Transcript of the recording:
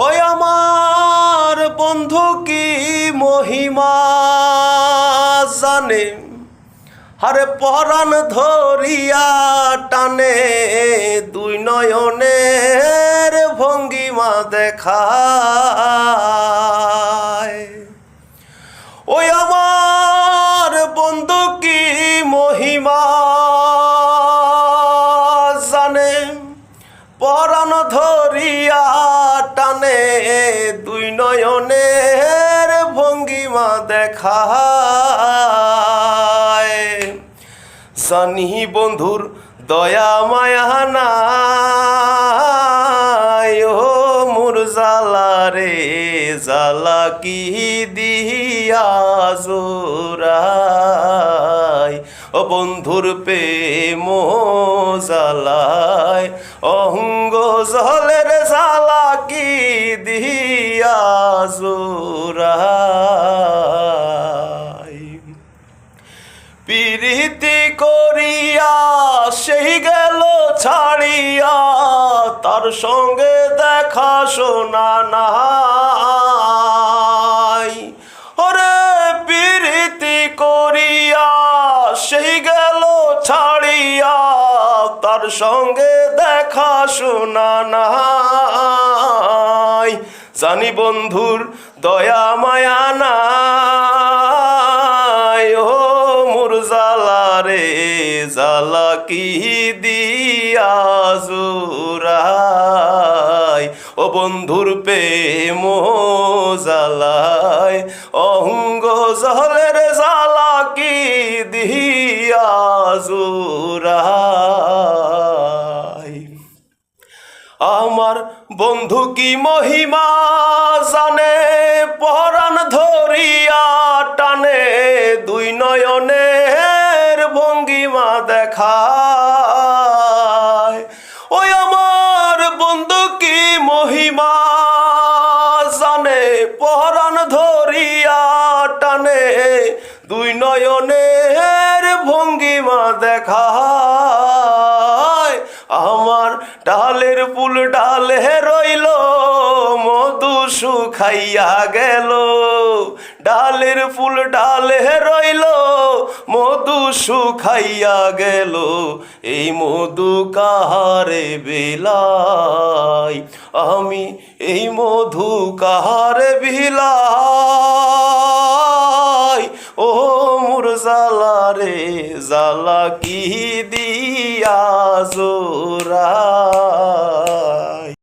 ওই আমার বন্ধু কি মহিমা জানে, আরে পরাণ ধরিয়া টানে দুই নয়নের ভঙ্গিমা দেখায়। ওই আমার বন্ধু কি মহিমা জানে, পরাণ ধরিয়া টানে দুই নয়নের ভঙ্গিমা দেখায়। জানি বন্ধুর দয়া মায়া নাই, ও মোর জালা রে জালা কি দিয়া জোরাই। ও বন্ধুর প্রেম জালায় অঙ্গ জলের জালা কি দিয়া জোরাই। প্রীতি করিয়া সেই গেল ছাড়িয়া, তার সঙ্গে দেখা শোনা নাই। ওরে প্রীতি করিয়া সেই গেল ছাড়িয়া, তার সঙ্গে দেখা শোনা নাই। জানি বন্ধুর দয়া মায়া নাই, ও মোর জালা রে জালা কি দিয়া জোরাই। ও বন্ধুর প্রেম জালায় অঙ্গ জলের জালা কি দিয়া জোরাই। আমার বন্ধু কি মহিমা জানে, পরাণ ধরিয়া টানে দুই নয়নের ভঙ্গিমা দেখায়। ওই আমার বন্ধু কি মহিমা জানে, পরাণ ধরিয়া টানে দুই নয়নের ভঙ্গিমা দেখায়। আমার ডালের ফুল ডালে রইল মধু শুকাইয়া গেল, ডালের ফুল ডালে রইল মধু শুকাইয়া গেল। এই মধু কাহারে বিলায়, আমি এই মধু কাহারে বিলায়। ও মোর জালা রে জালা কি